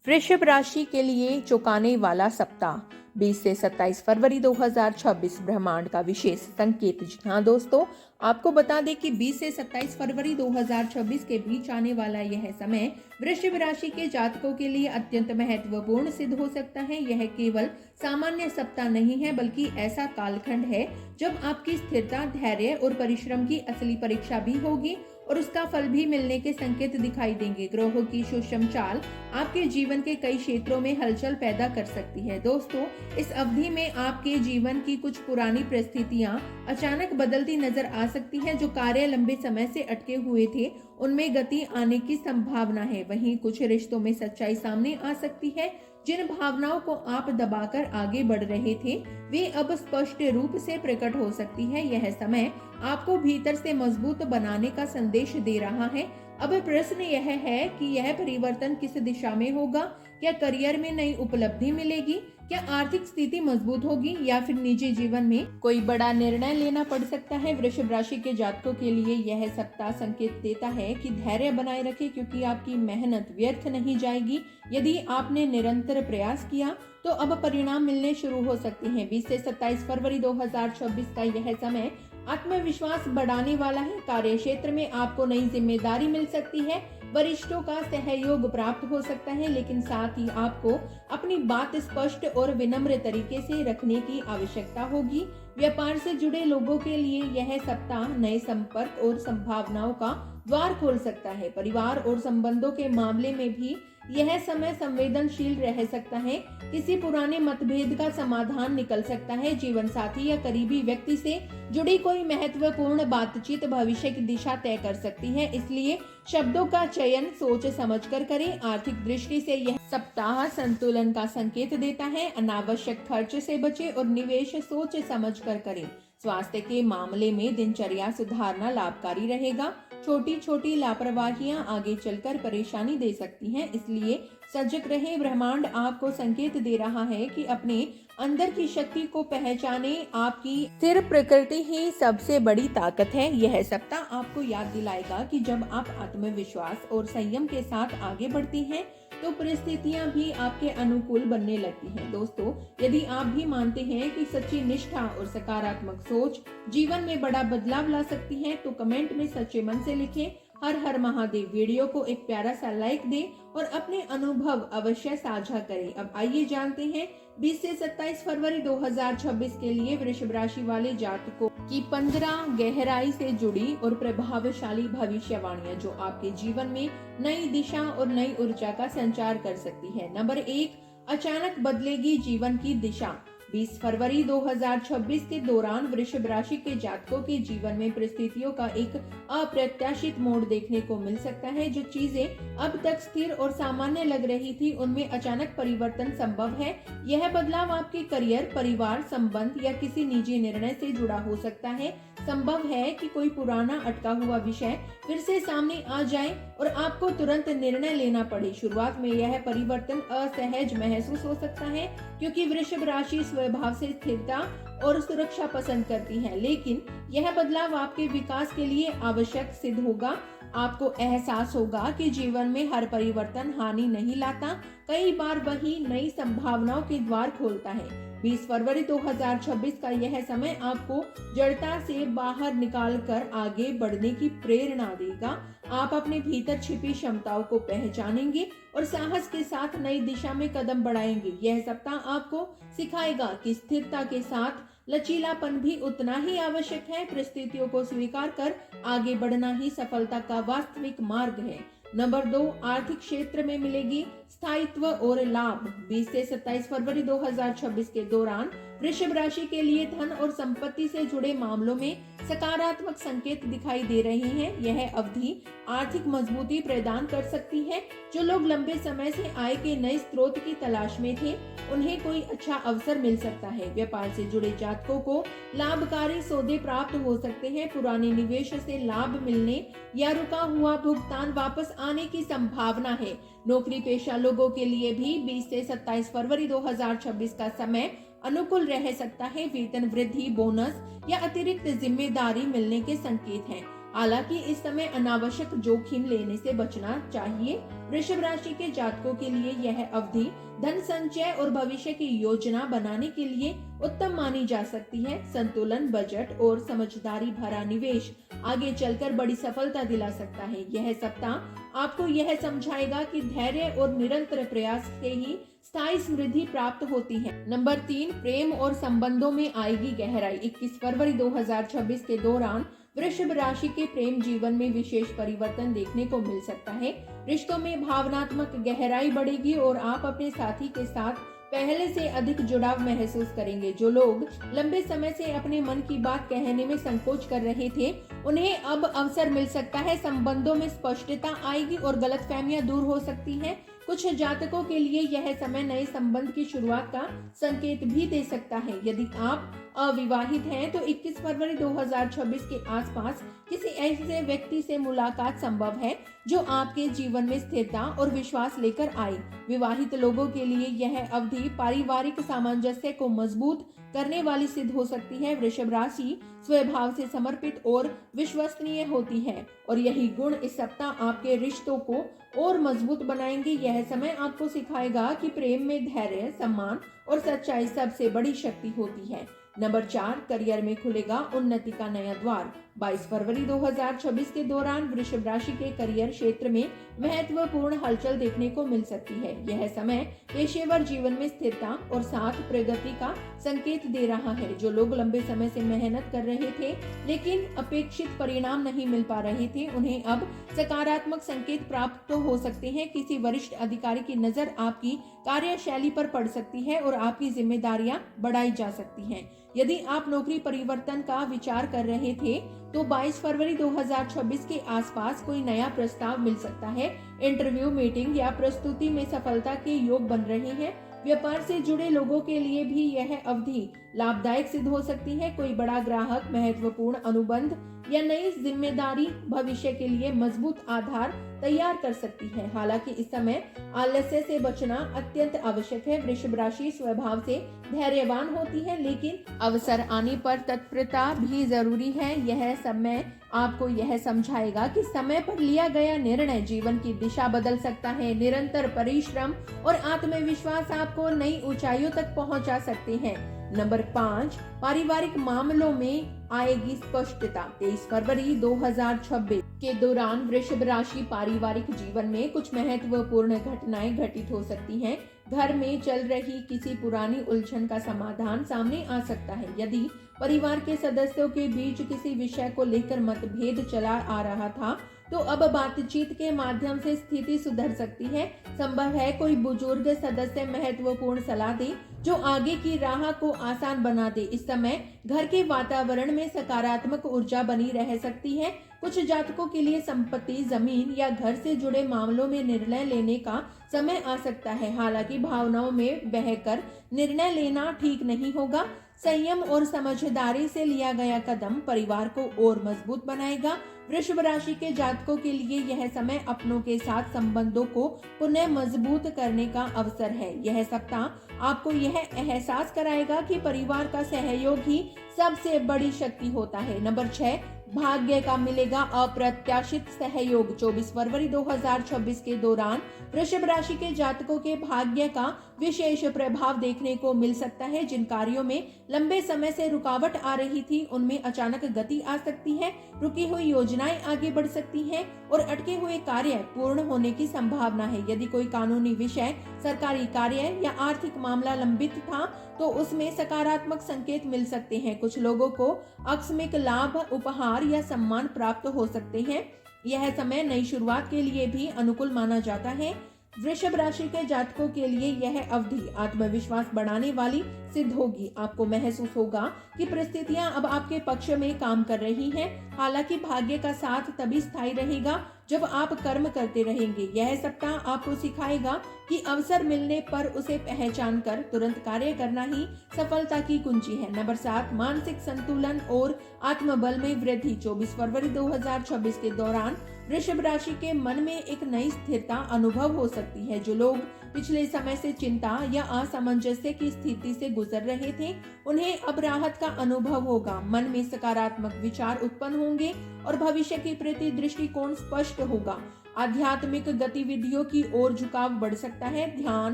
वृषभ राशि के लिए चौंकाने वाला सप्ताह 20 से 27 फरवरी 2026 ब्रह्मांड का विशेष संकेत। जी हाँ दोस्तों, आपको बता दें कि 20 से 27 फरवरी 2026 के बीच आने वाला यह समय वृषभ राशि के जातकों के लिए अत्यंत महत्वपूर्ण सिद्ध हो सकता है। यह केवल सामान्य सप्ताह नहीं है, बल्कि ऐसा कालखंड है जब आपकी स्थिरता, धैर्य और परिश्रम की असली परीक्षा भी होगी और उसका फल भी मिलने के संकेत दिखाई देंगे। ग्रहों की सूक्ष्म चाल आपके जीवन के कई क्षेत्रों में हलचल पैदा कर सकती है। दोस्तों, इस अवधि में आपके जीवन की कुछ पुरानी परिस्थितियां अचानक बदलती नजर आ सकती हैं। जो कार्य लंबे समय से अटके हुए थे, उनमें गति आने की संभावना है। वहीं कुछ रिश्तों में सच्चाई सामने आ सकती है। जिन भावनाओं को आप दबाकर आगे बढ़ रहे थे, वे अब स्पष्ट रूप से प्रकट हो सकती है। यह समय आपको भीतर से मजबूत बनाने का संदेश दे रहा है। अब प्रश्न यह है कि यह परिवर्तन किस दिशा में होगा। क्या करियर में नई उपलब्धि मिलेगी, क्या आर्थिक स्थिति मजबूत होगी, या फिर निजी जीवन में कोई बड़ा निर्णय लेना पड़ सकता है। वृषभ राशि के जातकों के लिए यह सप्ताह संकेत देता है कि धैर्य बनाए रखें, क्योंकि आपकी मेहनत व्यर्थ नहीं जाएगी। यदि आपने निरंतर प्रयास किया तो अब परिणाम मिलने शुरू हो सकते हैं। 20 से 27 फरवरी 2026 का यह समय आत्मविश्वास बढ़ाने वाला है। कार्य क्षेत्र में आपको नई जिम्मेदारी मिल सकती है, वरिष्ठों का सहयोग प्राप्त हो सकता है, लेकिन साथ ही आपको अपनी बात स्पष्ट और विनम्र तरीके से रखने की आवश्यकता होगी। व्यापार से जुड़े लोगों के लिए यह सप्ताह नए संपर्क और संभावनाओं का द्वार खोल सकता है। परिवार और संबंधों के मामले में भी यह समय संवेदनशील रह सकता है। किसी पुराने मतभेद का समाधान निकल सकता है। जीवन साथी या करीबी व्यक्ति से जुड़ी कोई महत्वपूर्ण बातचीत भविष्य की दिशा तय कर सकती है, इसलिए शब्दों का चयन सोच समझकर करें। आर्थिक दृष्टि से यह सप्ताह संतुलन का संकेत देता है। अनावश्यक खर्च से बचें और निवेश सोच समझकर करें। स्वास्थ्य के मामले में दिनचर्या सुधारना लाभकारी रहेगा। छोटी छोटी लापरवाहियां आगे चलकर परेशानी दे सकती हैं, इसलिए सजग रहें। ब्रह्मांड आपको संकेत दे रहा है कि अपने अंदर की शक्ति को पहचाने। आपकी स्थिर प्रकृति ही सबसे बड़ी ताकत है। यह सप्ताह आपको याद दिलाएगा कि जब आप आत्मविश्वास और संयम के साथ आगे बढ़ती हैं, तो परिस्थितियां भी आपके अनुकूल बनने लगती हैं। दोस्तों, यदि आप भी मानते हैं कि सच्ची निष्ठा और सकारात्मक सोच जीवन में बड़ा बदलाव ला सकती है, तो कमेंट में सच्चे मन से लिखें हर हर महादेव। वीडियो को एक प्यारा सा लाइक दें और अपने अनुभव अवश्य साझा करें। अब आइए जानते हैं 20 से 27 फरवरी 2026 के लिए वृषभ राशि वाले जातकों की 15 गहराई से जुड़ी और प्रभावशाली भविष्यवाणियां, जो आपके जीवन में नई दिशा और नई ऊर्जा का संचार कर सकती है। नंबर 1, अचानक बदलेगी जीवन की दिशा। 20 फरवरी 2026 के दौरान वृषभ राशि के जातकों के जीवन में परिस्थितियों का एक अप्रत्याशित मोड़ देखने को मिल सकता है। जो चीजें अब तक स्थिर और सामान्य लग रही थी, उनमें अचानक परिवर्तन संभव है। यह बदलाव आपके करियर, परिवार, संबंध या किसी निजी निर्णय से जुड़ा हो सकता है। संभव है कि कोई पुराना अटका हुआ विषय फिर से सामने आ जाए और आपको तुरंत निर्णय लेना पड़े। शुरुआत में यह परिवर्तन असहज महसूस हो सकता है, क्योंकि वृषभ राशि स्वभाव से स्थिरता और सुरक्षा पसंद करती है, लेकिन यह बदलाव आपके विकास के लिए आवश्यक सिद्ध होगा। आपको एहसास होगा कि जीवन में हर परिवर्तन हानि नहीं लाता, कई बार वही नई संभावनाओं के द्वार खोलता है। 20 फरवरी 2026 का यह समय आपको जड़ता से बाहर निकालकर आगे बढ़ने की प्रेरणा देगा। आप अपने भीतर छिपी क्षमताओं को पहचानेंगे और साहस के साथ नई दिशा में कदम बढ़ाएंगे। यह सप्ताह आपको सिखाएगा कि स्थिरता के साथ लचीलापन भी उतना ही आवश्यक है। परिस्थितियों को स्वीकार कर आगे बढ़ना ही सफलता का वास्तविक मार्ग है। नंबर 2, आर्थिक क्षेत्र में मिलेगी स्थायित्व और लाभ। 20 से 27 फरवरी 2026 के दौरान वृषभ राशि के लिए धन और संपत्ति से जुड़े मामलों में सकारात्मक संकेत दिखाई दे रहे हैं। यह अवधि आर्थिक मजबूती प्रदान कर सकती है। जो लोग लंबे समय से आय के नए स्रोत की तलाश में थे, उन्हें कोई अच्छा अवसर मिल सकता है। व्यापार से जुड़े जातकों को लाभकारी सौदे प्राप्त हो सकते हैं। पुराने निवेश से लाभ मिलने या रुका हुआ भुगतान वापस आने की संभावना है। नौकरी पेशा लोगों के लिए भी 20 से 27 फरवरी 2026 का समय अनुकूल रह सकता है। वेतन वृद्धि, बोनस या अतिरिक्त जिम्मेदारी मिलने के संकेत हैं। हालांकि इस समय अनावश्यक जोखिम लेने से बचना चाहिए। वृषभ राशि के जातकों के लिए यह अवधि धन संचय और भविष्य की योजना बनाने के लिए उत्तम मानी जा सकती है। संतुलन, बजट और समझदारी भरा निवेश आगे चलकर बड़ी सफलता दिला सकता है। यह सप्ताह आपको यह समझाएगा कि धैर्य और निरंतर प्रयास से ही स्थायी समृद्धि प्राप्त होती है। नंबर 3, प्रेम और संबंधों में आएगी गहराई। 21 फरवरी 2026 के दौरान वृषभ राशि के प्रेम जीवन में विशेष परिवर्तन देखने को मिल सकता है। रिश्तों में भावनात्मक गहराई बढ़ेगी और आप अपने साथी के साथ पहले से अधिक जुड़ाव महसूस करेंगे। जो लोग लंबे समय से अपने मन की बात कहने में संकोच कर रहे थे, उन्हें अब अवसर मिल सकता है। संबंधों में स्पष्टता आएगी और गलतफहमियां दूर हो सकती हैं। कुछ जातकों के लिए यह समय नए संबंध की शुरुआत का संकेत भी दे सकता है। यदि आप अविवाहित हैं तो 21 फरवरी 2026 के आसपास किसी ऐसे व्यक्ति से मुलाकात संभव है जो आपके जीवन में स्थिरता और विश्वास लेकर आए। विवाहित लोगों के लिए यह अवधि पारिवारिक सामंजस्य को मजबूत करने वाली सिद्ध हो सकती है। वृषभ राशि स्वभाव से समर्पित और विश्वसनीय होती है और यही गुण इस सप्ताह आपके रिश्तों को और मजबूत बनाएंगे। यह समय आपको सिखाएगा कि प्रेम में धैर्य, सम्मान और सच्चाई सबसे बड़ी शक्ति होती है। नंबर 4, करियर में खुलेगा उन्नति का नया द्वार। 22 फरवरी 2026 के दौरान वृषभ राशि के करियर क्षेत्र में महत्वपूर्ण हलचल देखने को मिल सकती है। यह समय पेशेवर जीवन में स्थिरता और साथ प्रगति का संकेत दे रहा है। जो लोग लंबे समय से मेहनत कर रहे थे लेकिन अपेक्षित परिणाम नहीं मिल पा रहे थे, उन्हें अब सकारात्मक संकेत प्राप्त हो सकते हैं। किसी वरिष्ठ अधिकारी की नजर आपकी कार्यशैली पर पड़ सकती है और आपकी जिम्मेदारियां बढ़ाई जा सकती हैं। यदि आप नौकरी परिवर्तन का विचार कर रहे थे तो 22 फरवरी 2026 के आसपास कोई नया प्रस्ताव मिल सकता है। इंटरव्यू, मीटिंग या प्रस्तुति में सफलता के योग बन रहे हैं। व्यापार से जुड़े लोगों के लिए भी यह अवधि लाभदायक सिद्ध हो सकती है। कोई बड़ा ग्राहक, महत्वपूर्ण अनुबंध या नई जिम्मेदारी भविष्य के लिए मजबूत आधार तैयार कर सकती है। हालांकि इस समय आलस्य से बचना अत्यंत आवश्यक है। वृषभ राशि स्वभाव से धैर्यवान होती है लेकिन अवसर आने पर तत्परता भी जरूरी है। यह समय आपको यह समझाएगा कि समय पर लिया गया निर्णय जीवन की दिशा बदल सकता है। निरंतर परिश्रम और आत्मविश्वास आपको नई ऊंचाइयों तक पहुंचा सकते हैं। नंबर 5, पारिवारिक मामलों में आएगी स्पष्टता। 23 फरवरी 2026 के दौरान वृषभ राशि पारिवारिक जीवन में कुछ महत्वपूर्ण घटनाएं घटित हो सकती हैं। घर में चल रही किसी पुरानी उलझन का समाधान सामने आ सकता है। यदि परिवार के सदस्यों के बीच किसी विषय को लेकर मतभेद चला आ रहा था तो अब बातचीत के माध्यम से स्थिति सुधर सकती है। संभव है कोई बुजुर्ग सदस्य महत्वपूर्ण सलाह दे जो आगे की राह को आसान बना दे। इस समय घर के वातावरण में सकारात्मक ऊर्जा बनी रह सकती है। कुछ जातकों के लिए संपत्ति, जमीन या घर से जुड़े मामलों में निर्णय लेने का समय आ सकता है। हालांकि भावनाओं में बहकर निर्णय लेना ठीक नहीं होगा। संयम और समझदारी से लिया गया कदम परिवार को और मजबूत बनाएगा। वृषभ राशि के जातकों के लिए यह समय अपनों के साथ संबंधों को पुनः मजबूत करने का अवसर है। यह सप्ताह आपको यह एहसास कराएगा कि परिवार का सहयोग ही सबसे बड़ी शक्ति होता है। नंबर 6, भाग्य का मिलेगा अप्रत्याशित सहयोग। 24 फरवरी 2026 के दौरान वृषभ राशि के जातकों के भाग्य का विशेष प्रभाव देखने को मिल सकता है। जिन कार्यों में लंबे समय से रुकावट आ रही थी उनमें अचानक गति आ सकती है। रुकी हुई योजनाएं आगे बढ़ सकती हैं और अटके हुए कार्य पूर्ण होने की संभावना है। यदि कोई कानूनी विषय, सरकारी कार्य या आर्थिक मामला लंबित था तो उसमें सकारात्मक संकेत मिल सकते हैं। कुछ लोगों को आकस्मिक लाभ, उपहार या सम्मान प्राप्त हो सकते हैं। यह समय नई शुरुआत के लिए भी अनुकूल माना जाता है। वृषभ राशि के जातकों के लिए यह अवधि आत्मविश्वास बढ़ाने वाली सिद्ध होगी। आपको महसूस होगा कि परिस्थितियां अब आपके पक्ष में काम कर रही हैं। हालांकि भाग्य का साथ तभी स्थायी रहेगा जब आप कर्म करते रहेंगे। यह सप्ताह आपको सिखाएगा कि अवसर मिलने पर उसे पहचान कर तुरंत कार्य करना ही सफलता की कुंजी है। नंबर 7, मानसिक संतुलन और आत्मबल में वृद्धि। 24 फरवरी 2026 के दौरान वृषभ राशि के मन में एक नई स्थिरता अनुभव हो सकती है। जो लोग पिछले समय से चिंता या असमंजस्य की स्थिति से गुजर रहे थे, उन्हें अब राहत का अनुभव होगा। मन में सकारात्मक विचार उत्पन्न होंगे और भविष्य के प्रति दृष्टिकोण स्पष्ट होगा। आध्यात्मिक गतिविधियों की ओर झुकाव बढ़ सकता है। ध्यान,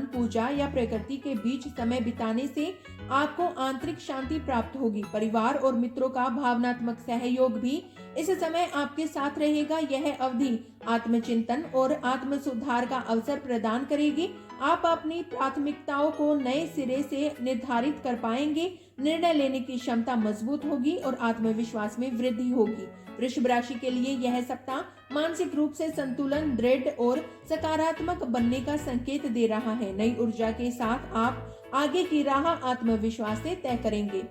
पूजा या प्रकृति के बीच समय बिताने से आपको आंतरिक शांति प्राप्त होगी। परिवार और मित्रों का भावनात्मक सहयोग भी इस समय आपके साथ रहेगा। यह अवधि आत्मचिंतन और आत्म सुधार का अवसर प्रदान करेगी। आप अपनी प्राथमिकताओं को नए सिरे से निर्धारित कर पाएंगे। निर्णय लेने की क्षमता मजबूत होगी और आत्मविश्वास में वृद्धि होगी। वृषभ राशि के लिए यह सप्ताह मानसिक रूप से संतुलन, दृढ़ और सकारात्मक बनने का संकेत दे रहा है। नई ऊर्जा के साथ आप आगे की राह आत्मविश्वास से तय करेंगे।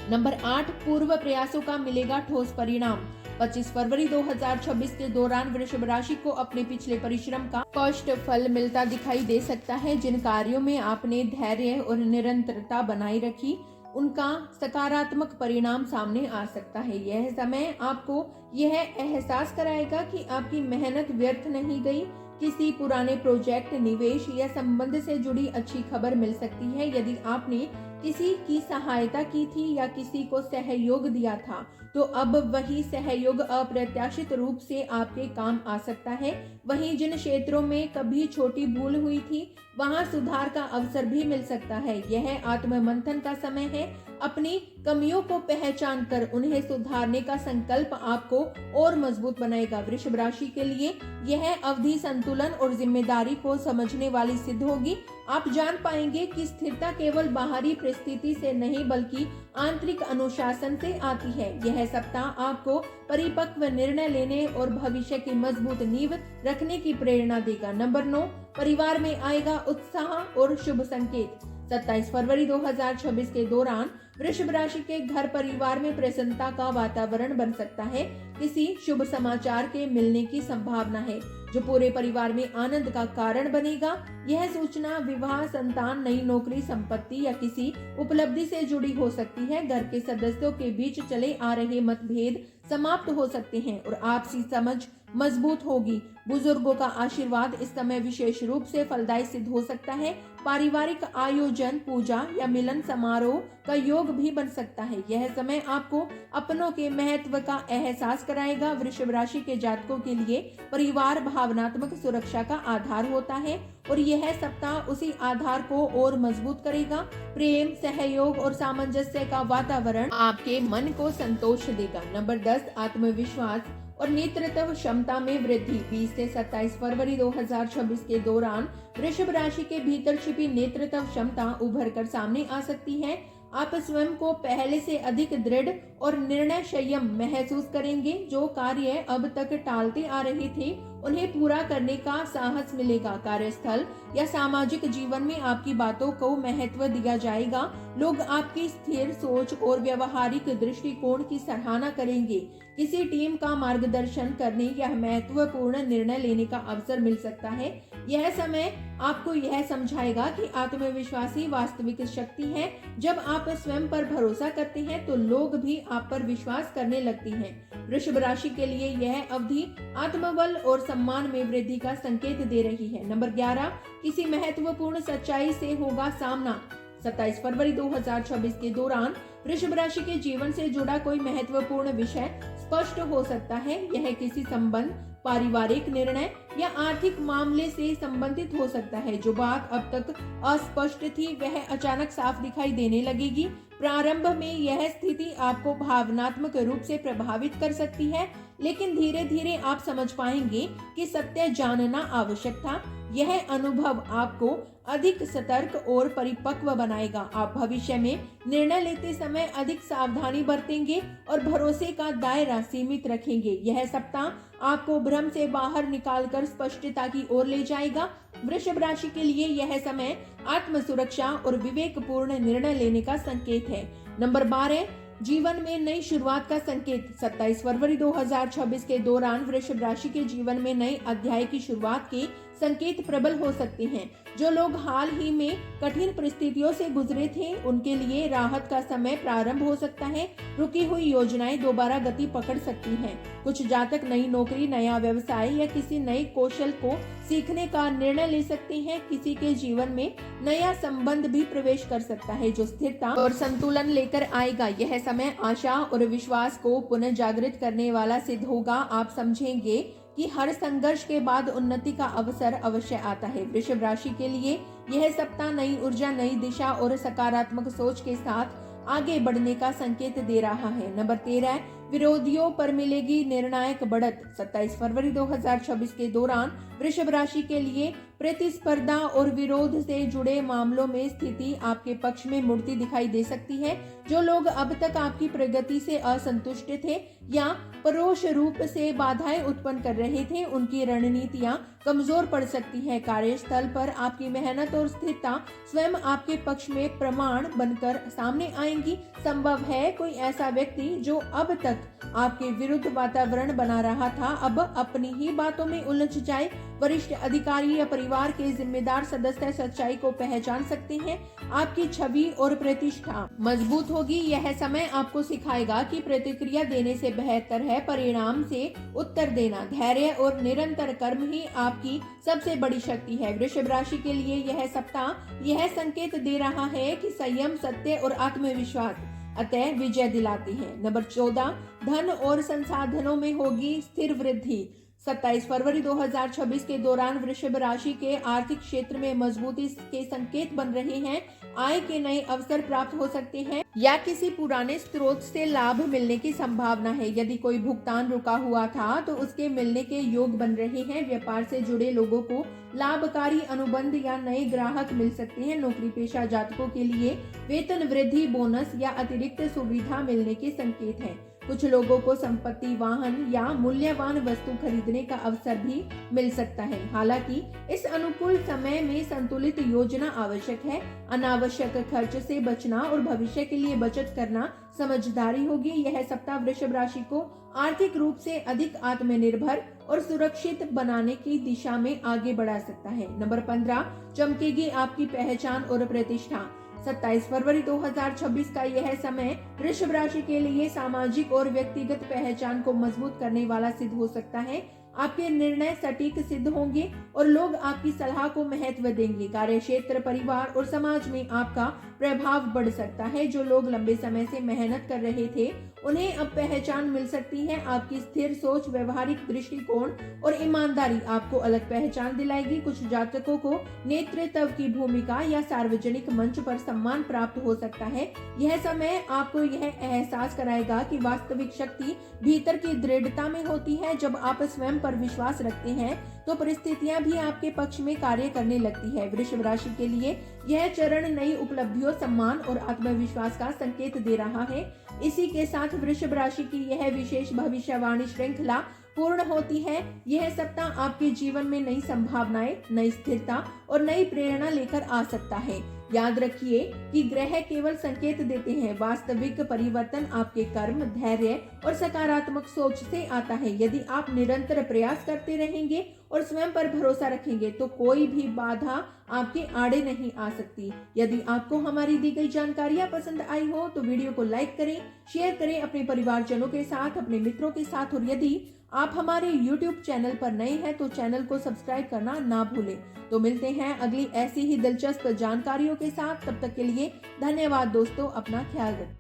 नंबर 8, पूर्व प्रयासों का मिलेगा ठोस परिणाम। 25 फरवरी 2026 के दौरान वृषभ राशि को अपने पिछले परिश्रम का स्पष्ट फल मिलता दिखाई दे सकता है। जिन कार्यों में आपने धैर्य और निरंतरता बनाए रखी, उनका सकारात्मक परिणाम सामने आ सकता है। यह समय आपको यह एहसास कराएगा कि आपकी मेहनत व्यर्थ नहीं गई। किसी पुराने प्रोजेक्ट, निवेश या संबंध से जुड़ी अच्छी खबर मिल सकती है। यदि आपने किसी की सहायता की थी या किसी को सहयोग दिया था, तो अब वही सहयोग अप्रत्याशित रूप से आपके काम आ सकता है। वहीं जिन क्षेत्रों में कभी छोटी भूल हुई थी, वहां सुधार का अवसर भी मिल सकता है। यह आत्ममंथन का समय है। अपनी कमियों को पहचान कर उन्हें सुधारने का संकल्प आपको और मजबूत बनाएगा। वृषभ राशि के लिए यह अवधि संतुलन और जिम्मेदारी को समझने वाली सिद्ध होगी। आप जान पाएंगे कि स्थिरता केवल बाहरी परिस्थिति से नहीं बल्कि आंतरिक अनुशासन से आती है। यह सप्ताह आपको परिपक्व निर्णय लेने और भविष्य की मजबूत नींव रखने की प्रेरणा देगा। नंबर 9, परिवार में आएगा उत्साह और शुभ संकेत। 27 फरवरी 2026 के दौरान वृषभ राशि के घर परिवार में प्रसन्नता का वातावरण बन सकता है। किसी शुभ समाचार के मिलने की संभावना है, जो पूरे परिवार में आनंद का कारण बनेगा। यह सूचना विवाह, संतान, नई नौकरी, संपत्ति या किसी उपलब्धि से जुड़ी हो सकती है। घर के सदस्यों के बीच चले आ रहे मतभेद समाप्त हो सकते हैं और आपसी समझ मजबूत होगी। बुजुर्गों का आशीर्वाद इस समय विशेष रूप से फलदायी सिद्ध हो सकता है। पारिवारिक आयोजन, पूजा या मिलन समारोह का योग भी बन सकता है। यह समय आपको अपनों के महत्व का एहसास कराएगा। वृषभ राशि के जातकों के लिए परिवार भावनात्मक सुरक्षा का आधार होता है और यह सप्ताह उसी आधार को और मजबूत करेगा। प्रेम, सहयोग और सामंजस्य का वातावरण आपके मन को संतोष देगा। नंबर 10, आत्मविश्वास और नेतृत्व क्षमता में वृद्धि। 20 से 27 फरवरी 2026 के दौरान वृषभ राशि के भीतर छिपी नेतृत्व क्षमता उभर कर सामने आ सकती है। आप स्वयं को पहले से अधिक दृढ़ और निर्णय संयम महसूस करेंगे। जो कार्य अब तक टालते आ रहे थे, उन्हें पूरा करने का साहस मिलेगा। कार्यस्थल या सामाजिक जीवन में आपकी बातों को महत्व दिया जाएगा। लोग आपकी स्थिर सोच और व्यवहारिक दृष्टिकोण की सराहना करेंगे। किसी टीम का मार्गदर्शन करने या महत्वपूर्ण निर्णय लेने का अवसर मिल सकता है। यह समय आपको यह समझाएगा कि आत्मविश्वास ही वास्तविक शक्ति है। जब आप स्वयं पर भरोसा करते हैं, तो लोग भी आप पर विश्वास करने लगते हैं। वृषभ राशि के लिए यह अवधि आत्मबल और सम्मान में वृद्धि का संकेत दे रही है। नंबर 11, किसी महत्वपूर्ण सच्चाई से होगा सामना। 27 फरवरी 2026 के दौरान वृषभ राशि के जीवन से जुड़ा कोई महत्वपूर्ण विषय स्पष्ट हो सकता है। यह किसी संबंध, पारिवारिक निर्णय या आर्थिक मामले से संबंधित हो सकता है। जो बात अब तक अस्पष्ट थी, वह अचानक साफ दिखाई देने लगेगी। प्रारंभ में यह स्थिति आपको भावनात्मक रूप से प्रभावित कर सकती है, लेकिन धीरे धीरे आप समझ पाएंगे कि सत्य जानना आवश्यक था। यह अनुभव आपको अधिक सतर्क और परिपक्व बनाएगा। आप भविष्य में निर्णय लेते समय अधिक सावधानी बरतेंगे और भरोसे का दायरा सीमित रखेंगे। यह सप्ताह आपको भ्रम से बाहर निकालकर स्पष्टता की ओर ले जाएगा। वृषभ राशि के लिए यह समय आत्म सुरक्षा और विवेकपूर्ण निर्णय लेने का संकेत है। नंबर 12, जीवन में नई शुरुआत का संकेत। 27 फरवरी 2026 के दौरान वृषभ राशि के जीवन में नए अध्याय की शुरुआत के संकेत प्रबल हो सकते हैं। जो लोग हाल ही में कठिन परिस्थितियों से गुजरे थे, उनके लिए राहत का समय प्रारंभ हो सकता है। रुकी हुई योजनाएं दोबारा गति पकड़ सकती हैं। कुछ जातक नई नौकरी, नया व्यवसाय या किसी नए कौशल को सीखने का निर्णय ले सकते हैं। किसी के जीवन में नया संबंध भी प्रवेश कर सकता है जो स्थिरता और संतुलन लेकर आएगा। यह समय आशा और विश्वास को पुनः जागृत करने वाला सिद्ध होगा। आप समझेंगे कि हर संघर्ष के बाद उन्नति का अवसर अवश्य आता है। वृषभ राशि के लिए यह सप्ताह नई ऊर्जा, नई दिशा और सकारात्मक सोच के साथ आगे बढ़ने का संकेत दे रहा है। नंबर 13, विरोधियों पर मिलेगी निर्णायक बढ़त। 27 फरवरी 2026 के दौरान वृषभ राशि के लिए प्रतिस्पर्धा और विरोध से जुड़े मामलों में स्थिति आपके पक्ष में मुड़ती दिखाई दे सकती है। जो लोग अब तक आपकी प्रगति से असंतुष्ट थे या परोक्ष रूप से बाधाएं उत्पन्न कर रहे थे, उनकी रणनीतियां कमजोर पड़ सकती है। कार्यस्थल पर आपकी मेहनत और स्थिरता स्वयं आपके पक्ष में प्रमाण बनकर सामने आएंगी। संभव है कोई ऐसा व्यक्ति जो अब तक आपके विरुद्ध वातावरण बना रहा था, अब अपनी ही बातों में उलझ जाए। वरिष्ठ अधिकारी या परिवार के जिम्मेदार सदस्य सच्चाई को पहचान सकते हैं। आपकी छवि और प्रतिष्ठा मजबूत होगी। यह समय आपको सिखाएगा कि प्रतिक्रिया देने से बेहतर है परिणाम से उत्तर देना। धैर्य और निरंतर कर्म ही आपकी सबसे बड़ी शक्ति है। वृषभ राशि के लिए यह सप्ताह यह संकेत दे रहा है कि संयम, सत्य और आत्मविश्वास अतः विजय दिलाती है। नंबर 14, धन और संसाधनों में होगी स्थिर वृद्धि। 27 फरवरी 2026 के दौरान वृषभ राशि के आर्थिक क्षेत्र में मजबूती के संकेत बन रहे हैं। आय के नए अवसर प्राप्त हो सकते हैं या किसी पुराने स्रोत से लाभ मिलने की संभावना है। यदि कोई भुगतान रुका हुआ था तो उसके मिलने के योग बन रहे हैं। व्यापार से जुड़े लोगों को लाभकारी अनुबंध या नए ग्राहक मिल सकते हैं। नौकरी पेशा जातकों के लिए वेतन वृद्धि, बोनस या अतिरिक्त सुविधा मिलने के संकेत हैं। कुछ लोगों को संपत्ति, वाहन या मूल्यवान वस्तु खरीदने का अवसर भी मिल सकता है। हालांकि इस अनुकूल समय में संतुलित योजना आवश्यक है। अनावश्यक खर्च से बचना और भविष्य के लिए बचत करना समझदारी होगी। यह सप्ताह वृषभ राशि को आर्थिक रूप से अधिक आत्मनिर्भर और सुरक्षित बनाने की दिशा में आगे बढ़ा सकता है। नंबर 15, चमकेगी आपकी पहचान और प्रतिष्ठा। 27 फरवरी 2026 का यह समय वृषभ राशि के लिए सामाजिक और व्यक्तिगत पहचान को मजबूत करने वाला सिद्ध हो सकता है। आपके निर्णय सटीक सिद्ध होंगे और लोग आपकी सलाह को महत्व देंगे। कार्यक्षेत्र, परिवार और समाज में आपका प्रभाव बढ़ सकता है। जो लोग लंबे समय से मेहनत कर रहे थे, उन्हें अब पहचान मिल सकती है। आपकी स्थिर सोच, व्यवहारिक दृष्टिकोण और ईमानदारी आपको अलग पहचान दिलाएगी। कुछ जातकों को नेतृत्व की भूमिका या सार्वजनिक मंच पर सम्मान प्राप्त हो सकता है। यह समय आपको यह एहसास कराएगा कि वास्तविक शक्ति भीतर की दृढ़ता में होती है। जब आप स्वयं पर विश्वास रखते हैं तो परिस्थितियां भी आपके पक्ष में कार्य करने लगती है। वृषभ राशि के लिए यह चरण नई उपलब्धियों, सम्मान और आत्मविश्वास का संकेत दे रहा है। इसी के साथ वृषभ राशि की यह विशेष भविष्यवाणी श्रृंखला पूर्ण होती है। यह सप्ताह आपके जीवन में नई संभावनाएं, नई स्थिरता और नई प्रेरणा लेकर आ सकता है। याद रखिए कि ग्रह केवल संकेत देते हैं। वास्तविक परिवर्तन आपके कर्म, धैर्य और सकारात्मक सोच से आता है। यदि आप निरंतर प्रयास करते रहेंगे और स्वयं पर भरोसा रखेंगे तो कोई भी बाधा आपके आड़े नहीं आ सकती। यदि आपको हमारी दी गई जानकारियां पसंद आई हो तो वीडियो को लाइक करें, शेयर करें अपने परिवारजनों के साथ, अपने मित्रों के साथ। और यदि आप हमारे YouTube चैनल पर नए हैं तो चैनल को सब्सक्राइब करना ना भूलें। तो मिलते हैं अगली ऐसी ही दिलचस्प जानकारियों के साथ। तब तक के लिए धन्यवाद दोस्तों, अपना ख्याल रखें।